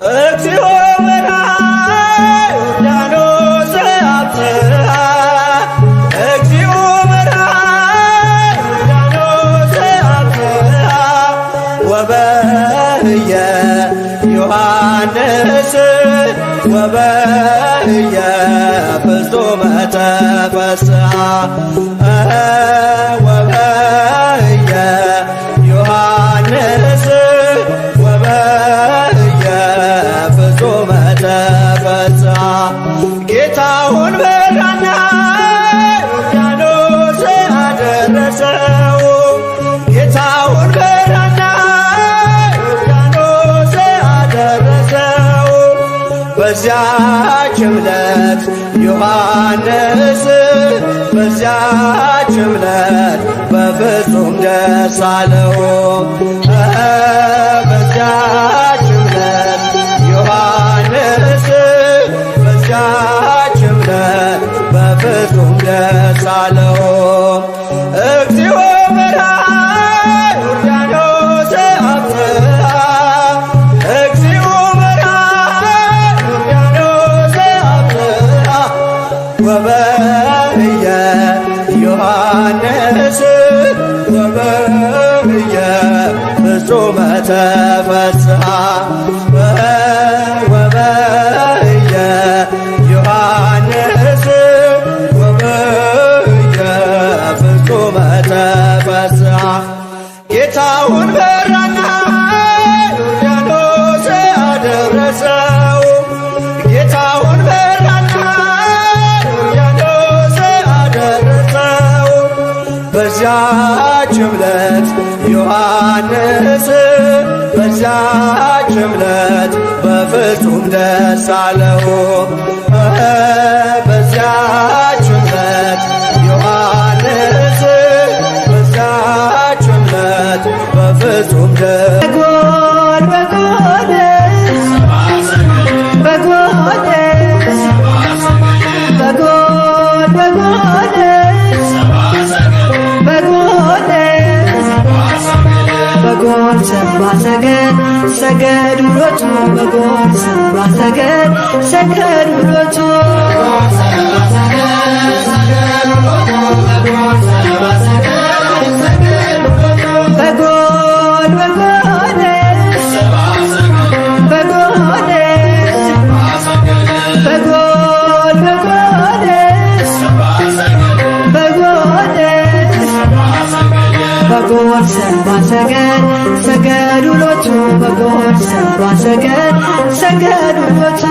እግዚኦ መርሃ ዮርዳኖስ አብጽሐ እግዚኦ መርሃ ዮርዳኖስ አብጽሐ ወበህየ ዮሐንስ ወበህየ ፍጹመ ተፈስሐ ወበህየ ዮሐንስ ወበህየ ፍጹመ ተፈስሐ ጌታውን በራና ዮርዳኖስ አደረሰው ጌታውን በራና ዮርዳኖስ አደረሰው በዚያች ዕለት ዮሐንስ በዚያች ዕለት በፍጹም ደስ አለው በዚያች ዕለት ዮሐንስ በዚያች ዕለት በፍጹም ደስ አለው እግዚኦ መርሃ ዮርዳኖስ አብጽሐ እግዚኦ መርሃ ዮርዳኖስ አብጽሐ ወበህየ ዮሐንስ ወበህየ ፍጹመ ተፈስሐ ወበህየ ዮሐንስ ወበህየ ፍጹመ ተፈስሐ ጌታውን በራና ዮርዳኖስ አደረሰው ጌታውን በራና ዮርዳኖስ አደረሰው በዚያች ዕለት ዮሐንስ በዚያች ዕለት በፍጹም ደስ አለው በዚያች ዕለት ዮሐንስ በዚያች ዕለት በፍጹም በጎል በጎልስ በጎልስ በጎል በጎልስ በጎልስ በጎል ሰባ ሰገድ ሰገድ ውሎቱ በጎል ሰባ ሰገድ ሰገድ ውሎቱ በጎል በጎልስ በጎልስ በጎል በጎልስ በጎልስ በጎል ሰባ ሰገድ ሰገድ ውሎቱ በጎል ሰባ ሰገድ ሰገድ ውሎቱ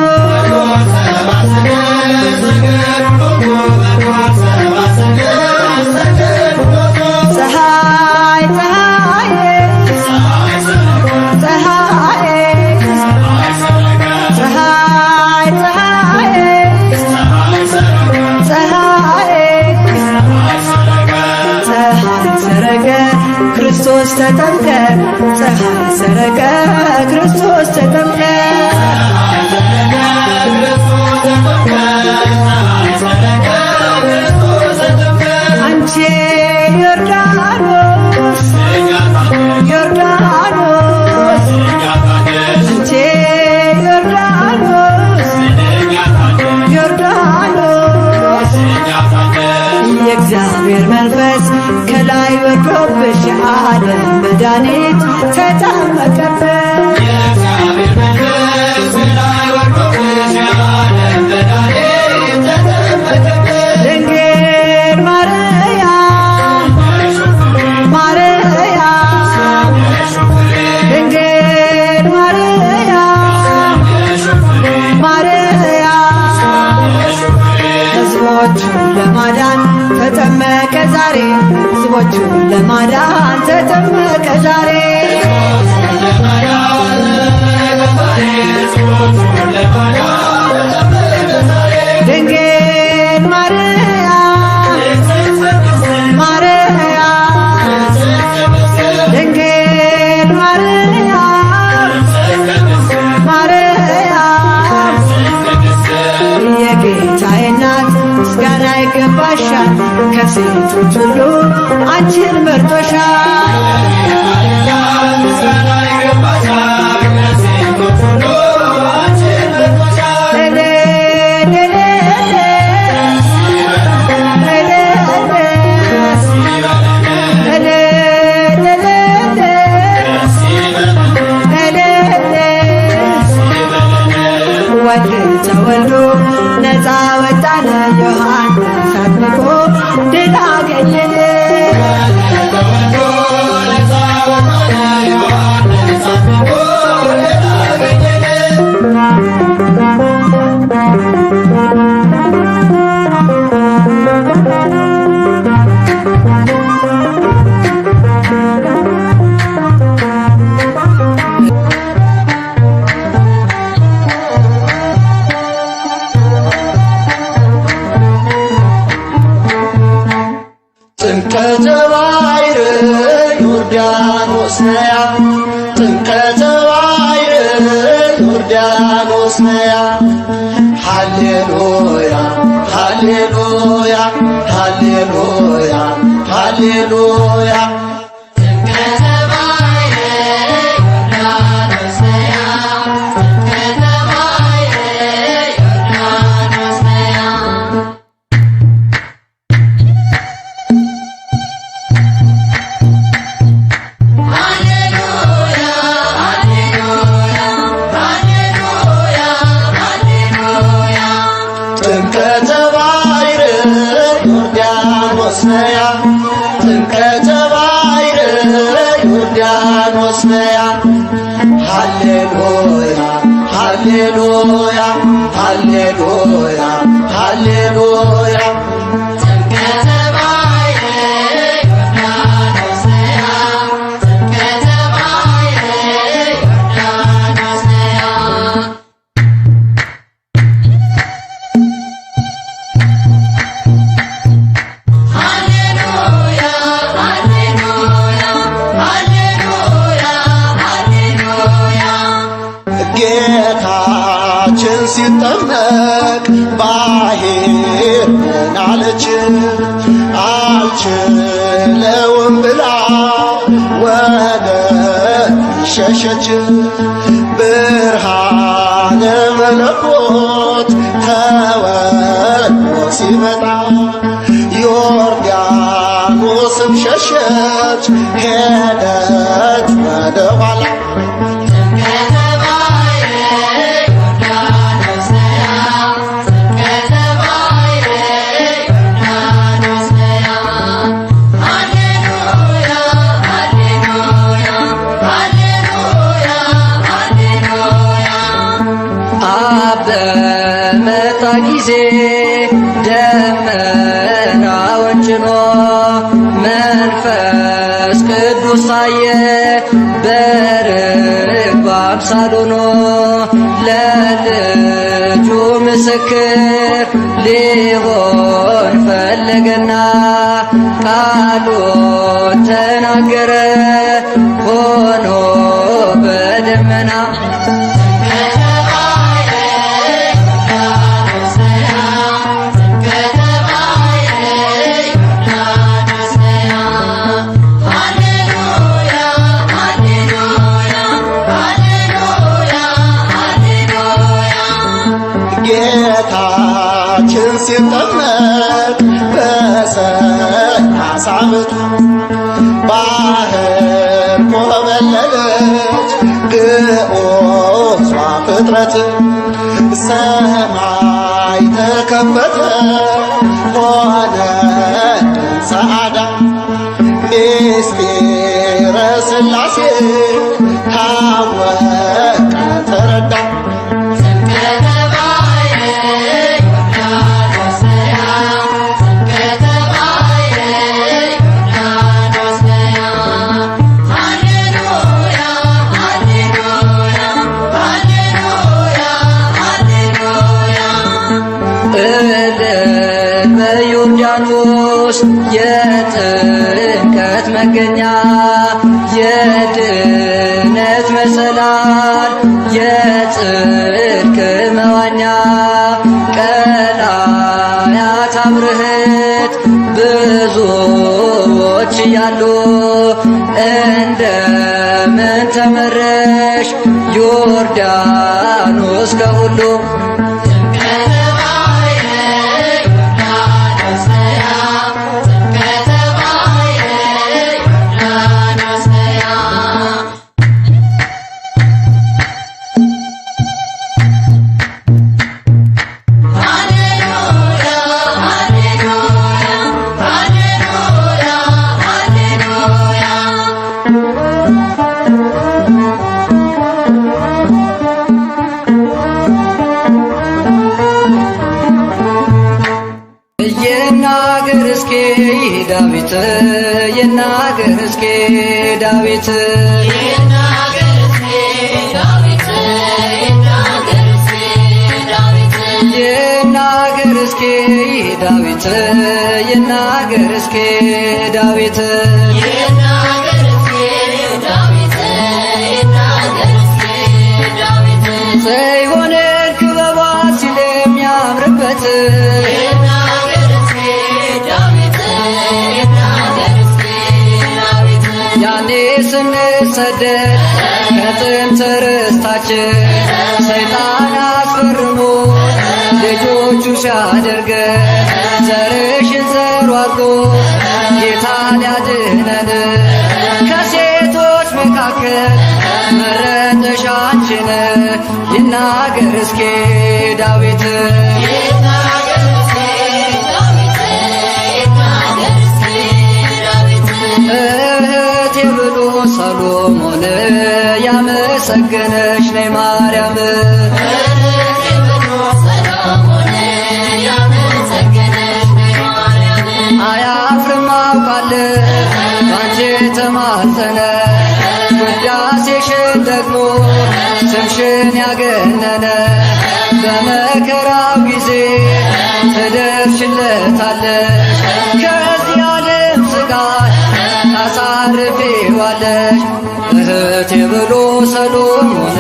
ፀሐይ ፀሐይ ፀሐይ ፀሐይ ፀሐይ ፀሐይ ሰረቀ ክርስቶስ ተጠምቀ ፀሐይ ሰረቀ ክርስቶስ ተጠምቀ አንቺ ዮርዳኖስ ዮርዳኖስ አንቺ ዮርዳኖስ ዮርዳኖስ የእግዚአብሔር መንፈስ ከላይ ወርዶብሽ የዓለም መድኃኒት ተጠመቀበት ድንግል ማርያም ማርያም ድንግል ማርያም ማርያም ሕዝቦቹን ለማዳን ተጠመቀ ዛሬ ሕዝቦቹን ለማዳን ተጠመቀ ዛሬ ድንግል ማርያም ማርያም ድንግል ማርያም ማርያም የጌታዬ እናት ምስጋና ይገባሻል ከሴቶች ሁሉ አንቺን መርጦሻል ተወልዶ ነፃ ወጣነ ዮሐንስ አጥምቆ ድል አገኘን። ጥምቀተ ባሕር ዮርዳኖስ ነያ ጥምቀተ ባሕር ዮርዳኖስ ነያ ሃሌሉያ ሃሌሉያ ሃሌሉያ ሃሌሉያ ጥምቀተ ባሕር ዮርዳኖስ ነያ ጥምቀተ ባሕር ዮርዳኖስ ነያ ሃሌሉያ ሃሌሉያ ሃሌሉያ ሃሌሉያ ጌታችን ሲጠመቅ ባሕር ምን አለች? አልችለውም ብላ ወደ ሸሸች። ብርሃነ መለኮት ተወልዶ ሲመጣ ዮርዳኖስም ሸሸች ሄደች ወደ ኋላ። በመጣ ጊዜ ደመናውን ጭኖ መንፈስ ቅዱስ ታየ በርግብ አምሳል ሆኖ ለልጁ ምስክር ሊሆን ፈለገና ቃሉን ተናገረ ሆኖ በደመና። ጌታችን ሲጠመቅ በ30 ዓመቱ ባሕር ኮበለለች ግዑዟ ፍጥረት። ሰማይ ተከፈተ ሆነ ሰዓዳ ምስጢረ ሥላሴ ታወቀ ተረዳ። በዮርዳኖስ የጥምቀት መገኛ የድነት መሰላል የጽድቅ መዋኛ ቀላያት አብርህት ብዙዎች እያሉ እንደምን ተመረሽ ዮርዳኖስ ከሁሉ። ዳዊት ይናገር እስኪ ዳዊት ይናገር እስኪ ዳዊት ይናገር እስኪ ዳዊት ጽዮንን ክበቧት ሲል የሚያምርበት ያኔ ስንሰደድ ከጥንት ርስታችን ሰይጣን አስፈርሞ ልጆቹ ሲያደርገን ዘርሽን ዘሩ አድርጎ ጌታ ሊያድነን ከሴቶች መካከል መረጠሽ አንቺን ይናገር እስኪ ዳዊት እህቴ ብሎ ሰሎሞን ያመሰገነሽ ነይ ማርያም አያፍርም አውቃለሁ ባንቺ ተማጸነ ውዳሴሽን ደግሞ ስምሽን ያገነነ በመከራው ጊዜ ትደርሽለታለሽ ከዚህ ዓለም ስቃይ ታሳርፊዋለሽ እህቴ ብሎ ሰሎሞን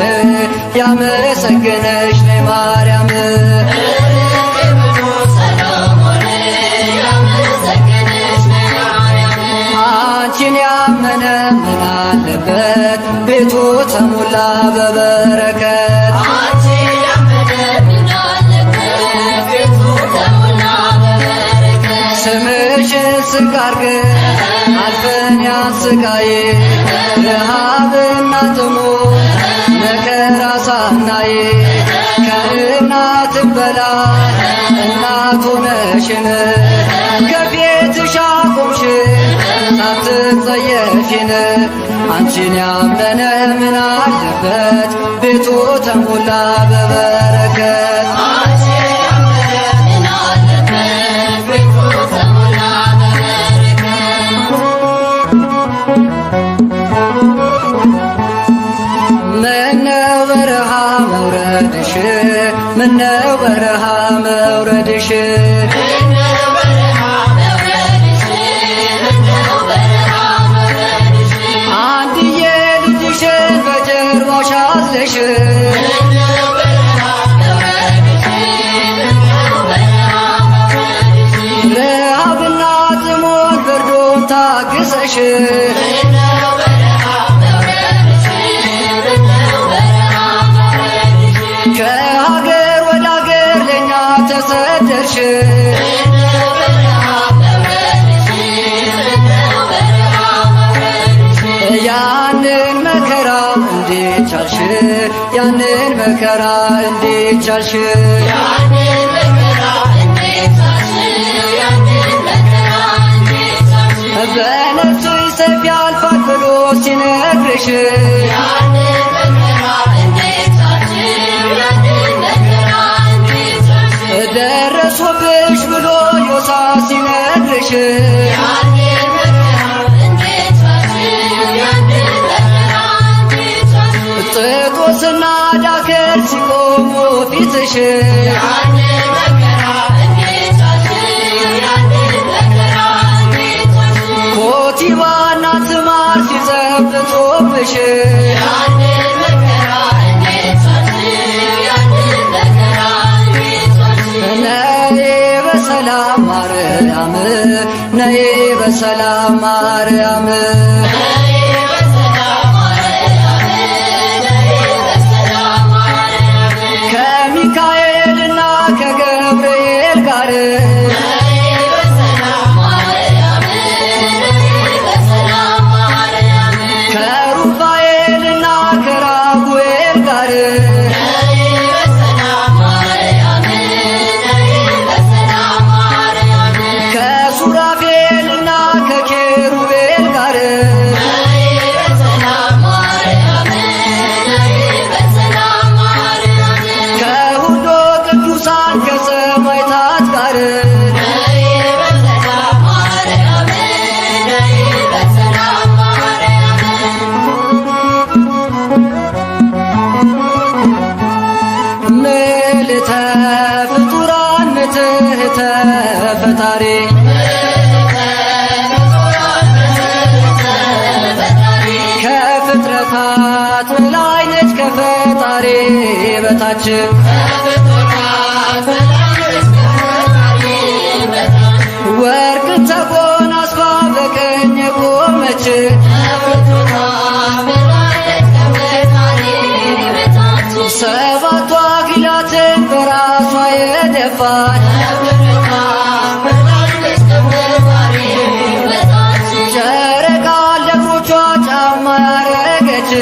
ያመሰገነሽ ነይ ማርያም አንቺን ያመነ ምን አለበት ቤቱ ተሞላ በበረከት ስምሽን ዝቅ አድርገን አልፈን ያን ስቃይ ረሃብና ጥሙን መከራ ሳናይ ከእናት በላይ እናት ሆነሽን ከቤትሽ አቆምሽን ሳትጸየፊን አንቺን ያመነ ምን አለበት ቤቱ ተሞላ በበረከት ምነው በረሃ መውረድሽ ምነው በረሃ መውረድሽ አንድዬ ልጅሽን በጀርባሽ አዝለሽ ረሃብና ጥሙን ብርዱን ታግሰሽ ከሀገር ወደ ሀገር ለኛ ተሰደድሽ ያንን መከራ እንዴት ቻልሽ ያንን መከራ እንዴት ቻልሽ በነፍስሽ ሰይፍ ያልፋል ብሎ ሲነግርሽ ደረሶብሽ ብሎ ዮሳስ ሲነግርሽ ጥጦስና ዳከር ሲቆሙ ፊትሽ ኮቲባና ትማር ሲዘብጡብሽ ነይ በሰላም ማርያም ነይ በሰላም ማርያም ከሚካኤልና ከገብርኤል ጋር ከሩፋኤልና ከራጉኤል ጋር ከሱራፌልና ከኬሩቤል ጋር ከሁሉ ቅዱሳን ከሰማዕታት ጋር በታች ወርቅን ተጎናጽፋ በቀኝ የቆመች ሰባቱ አክሊላትን በራሷ የደፋች ጨረቃ ለእግሮቿ ጫማ ያረገች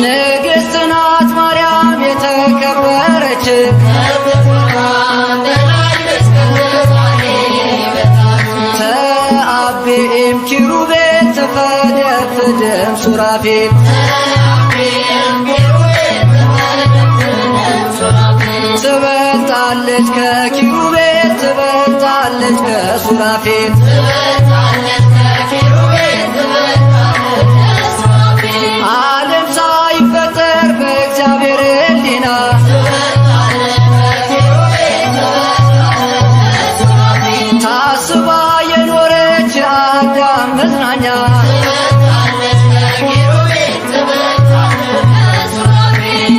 ንግሥት ናት ማርያም የተከበረች ተአቤም ኪሩቤል ተፈደፍድም ሱራፌል ትበልጣለች ከኪሩቤል ትበልጣለች ከሱራፌል ዓለም ሳይፈጠር በእግዚአብሔር ሕሊና ታስባ የኖረች የአዳም መዝናኛ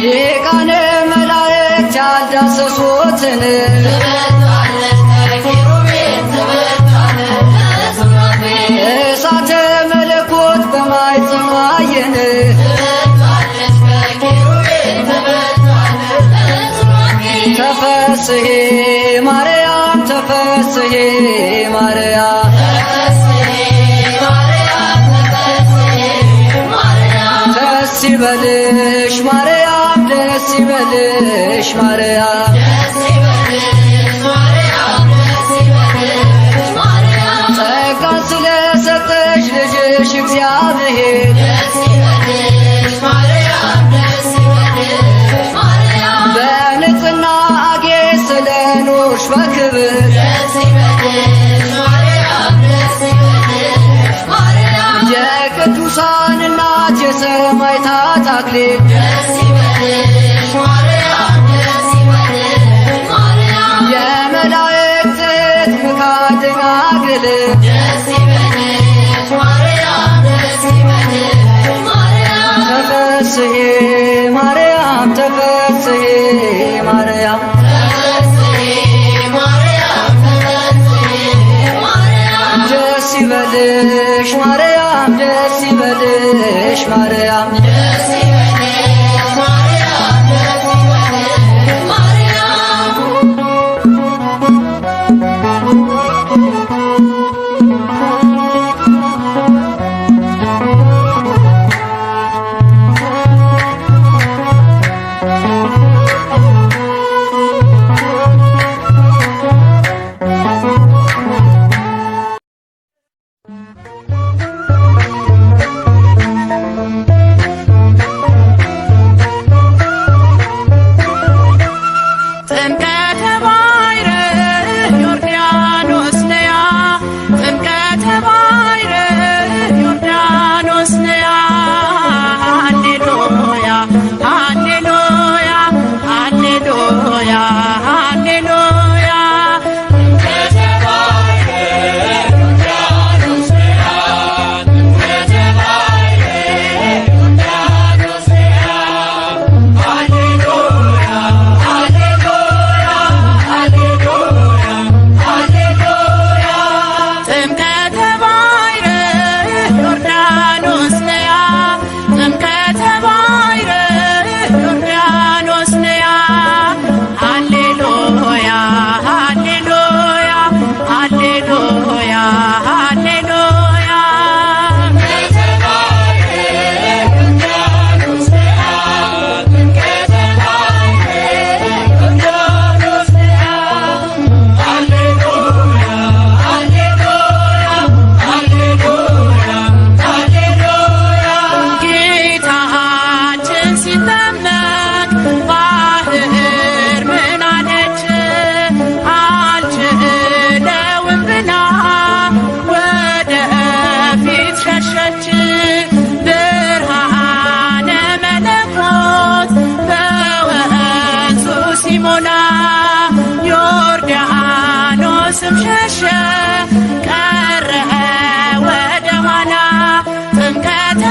ሊቃነ መላእክት ያልዳሰሱትን እሳተ መለኮት በማኅፀኗ አየን ተፈሥሒ ማርያም ተፈሥሒ ማርያም ደስ ይበልሽ ማርያም ደስ ይበልሽ ማርያም ጸጋን ስለሰጠሽ ልጅሽ እግዚአብሔር በንጽሕና አጌጥ ስለኖርሽ በክብር የቅዱሳን እናት የሰማዕታት አክሊል የመላእክት እህት ፍካት ደናግል ተፈሥሒ ማርያም ተፈሥሒ ማርያም ደስ ይበልሽ ማርያም ደስ ይበልሽ ማርያም ቀረ ወደ ኋላ ጥምቀተ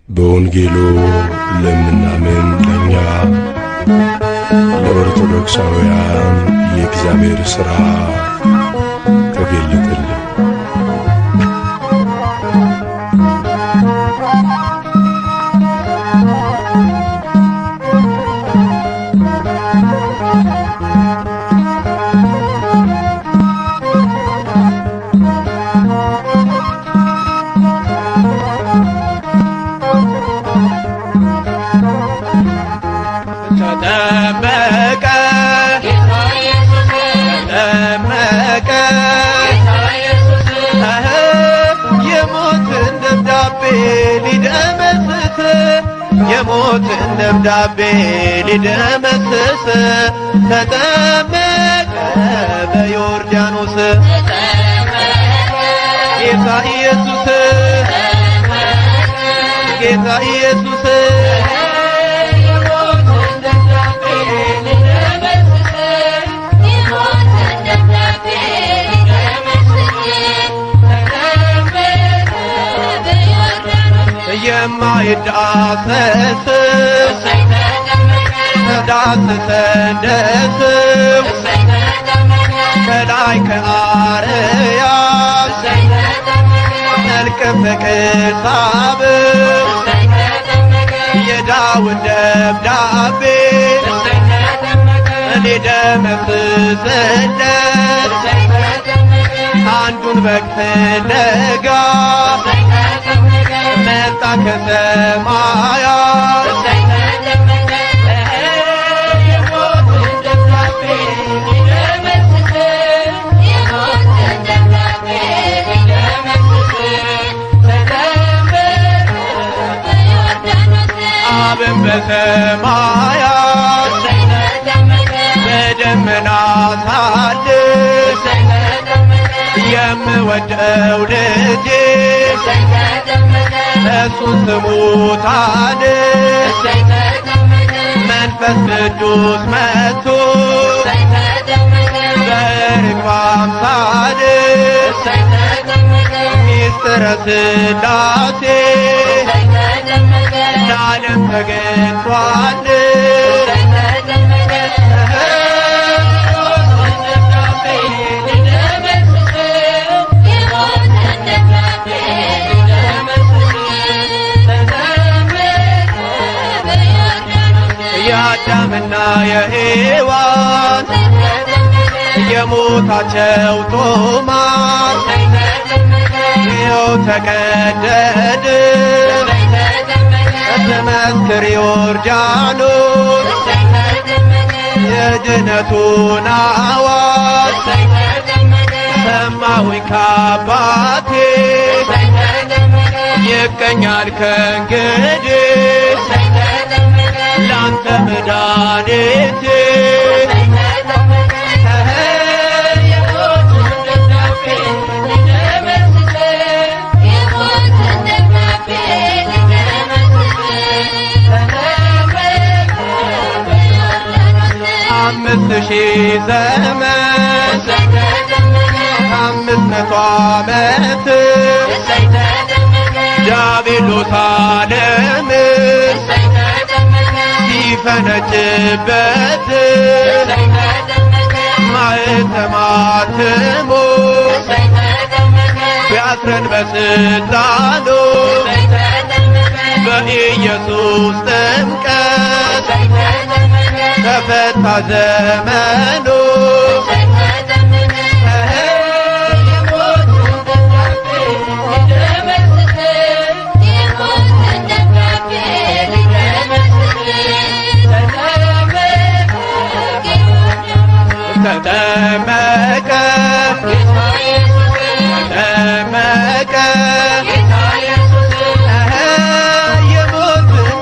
በወንጌሉ ለምናምን ለኛ ለኦርቶዶክሳውያን የእግዚአብሔር ሥራ ተገለጠልን። የሞትን ደብዳቤ ሊደመስስ ተጠመቀ በዮርዳኖስ ጌታ ኢየሱስ ጌታ ኢየሱስ የማይዳሰስ ተዳስሰን ደስም ከላይ ከአርያም መልክም ፍቅር ሳብም የዳዊት ደብዳቤ ሊደመስስለት አንዱን በግ ፍለጋ መጣ ከሰማያት የሞትን ደብዳቤ ሊደመስስ አብን በሰማያት በደመና ሳልፍ የምወደው ልጄ እሱን ስሙታን መንፈስ ቅዱስ መጥቶ በርግብ አምሳል ሚስጥረ ሥላሴ ለዓለም ተገልጧል። የአዳምና የሔዋን የሞታቸው ጦማር ይኸው ተቀደደ በመስክር ዮርዳኖስ የድነቱን አዋጅ ሰማሁኝ ከአባቴ ይገኛል ከእንግዲህ ላንተ መድኃኒቴ አምስት ሺህ ዘመን 500 ዓመት ዲያብሎስ ዓለምን ሲፈነጭበት ማኅተመ አትሞ ቢያስረን በሥልጣኑ በኢየሱስ ጥምቀት ተፈታ ዘመኑ ተጠመቀ ተጠመቀ የሞትን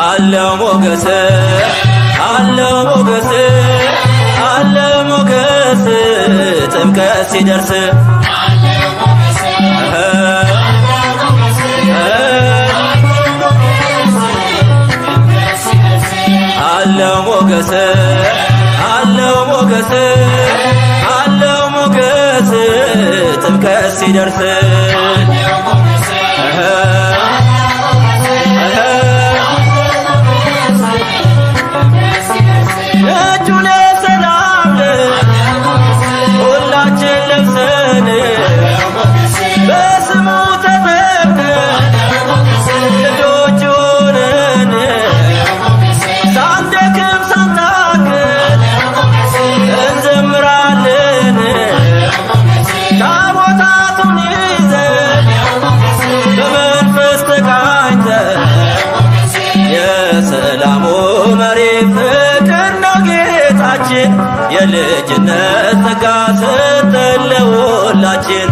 አለው ሞገስ አለው ሞገስ አለው ሞገስ ጥምቀት ሲደርስ አለው ሞገስ አለው ሞገስ አለው ሞገስ ጥምቀት ሲደርስ ነጩን የሰላም ልብስ ሁላችን ለብሰን በስሙ ተጠምቀን ልጆች ሆነን ሳንደክም ሳንታክት እንዘምራለን ታቦታቱን ይዘን በመንፈስ ተቃኝተን የሰላሙ መሪ ፍቅር ነው ጌታችን የልጅነት ጸጋ ሰጠን ለሁላችን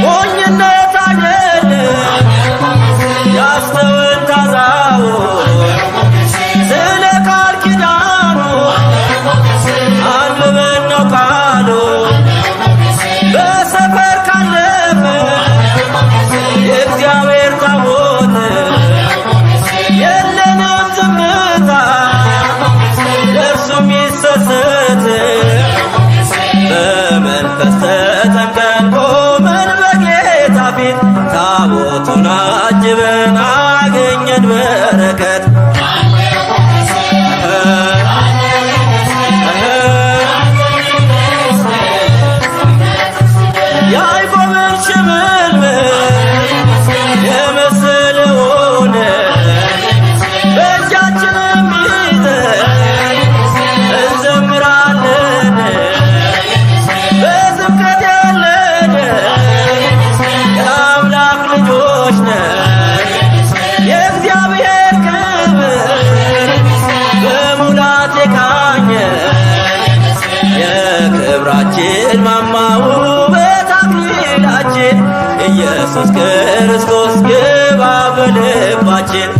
ሞኝነት አይደለም ያስተውን ታዛው ስለ ቃል ኪዳኑ አንብበን ነው ቃሉ በሰፈር ካለፈ የእግዚአብሔር ታቦት የለንም ዝምታ ለእርሱ የሚሰሰት በመንፈስ ተጠምቀን ቆመን በጌታ ፊት ታቦቱን አጅበን አገኘን በረከት ያዕቆብን ሽምልምል የመሰለውን በእጃችንም ይዘን እንዘምራለን በስብከት ያለን የአምላክ ልጆች ነን የእግዚአብሔር ክብር በሙላት የቃኘን የክብራችን ማማ ውበት አክሊላችን ኢየሱስ ክርስቶስ ግባ በልባችን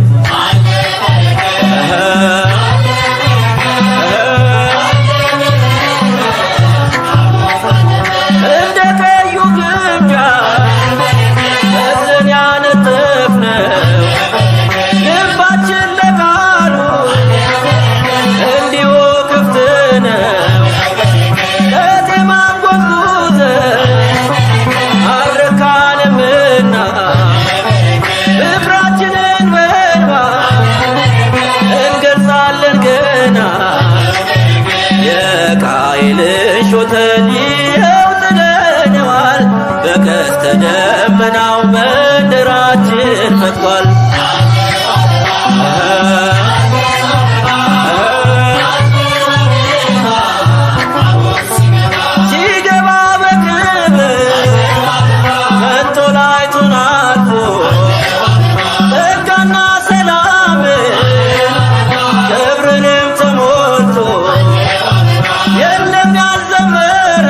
እንደ ቀዩ ግምጃ በዘን ያነጠፍነው ልባችን ለቃሉ እንዲሁ ክፍት ነው ከዜማም ጎዝጉዘን አልረካንምና ፍቅራችንን በእንባ እንገልጻለን ገና የቃየልን ሾተል ይኸው ጥለነዋል በቀስተ ደመናው መንደራችን ፈጥቋል ሲገባ በክብር መንጦላይቱን አልፎ ጸጋና ሰላም ክብርንም ተሞልቶ የለም ያልዘመረ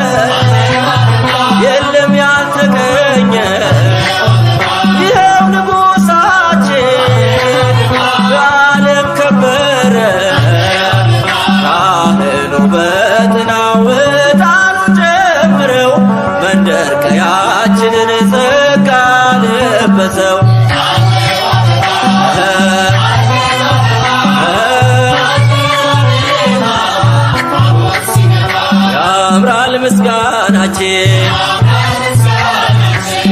የለም ያልተገኘ ይኸው ንጉሣችን በዓለም ከበረ ካህኑ በጥናው ዕጣኑን ጨምረው መንደር ቀያችንን ጸጋ ለበሰው ያምራል ምስጋናችን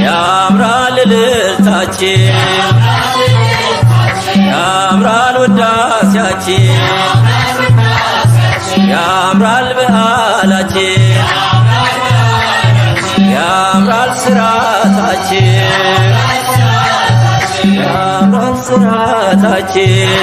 ያምራል እልልታችን ያምራል ውዳሴያችን ያምራል በዓላችን ያምራል ስራታችን ያምራል ስራታችን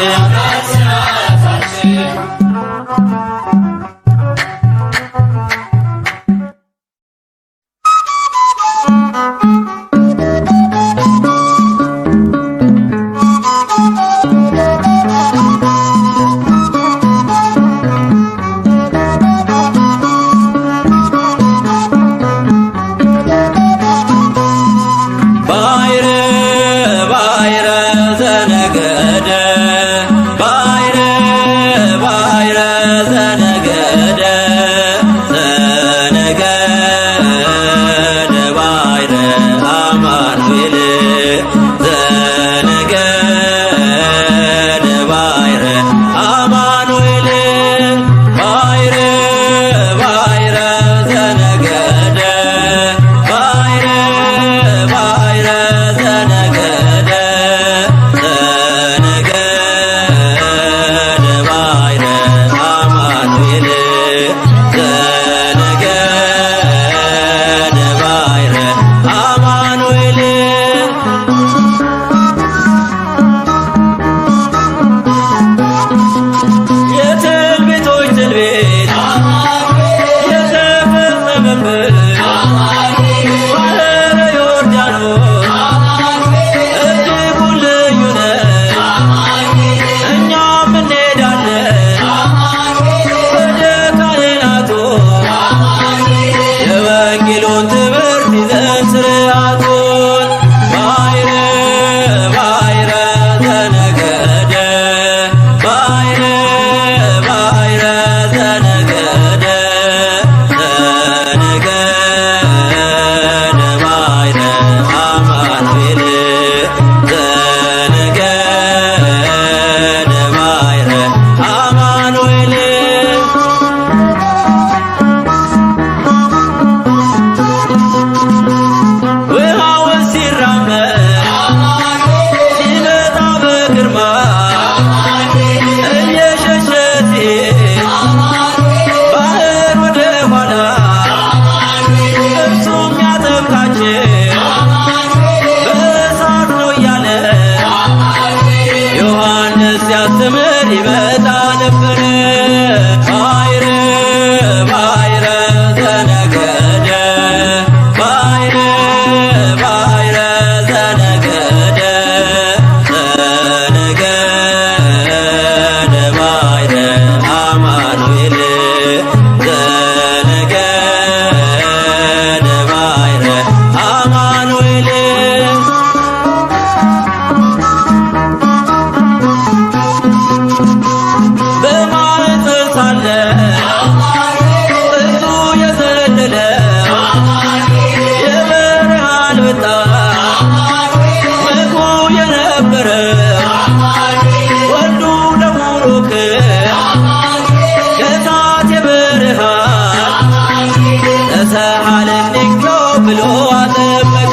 ተሳሃለልኝ ብሎ አጠመቀ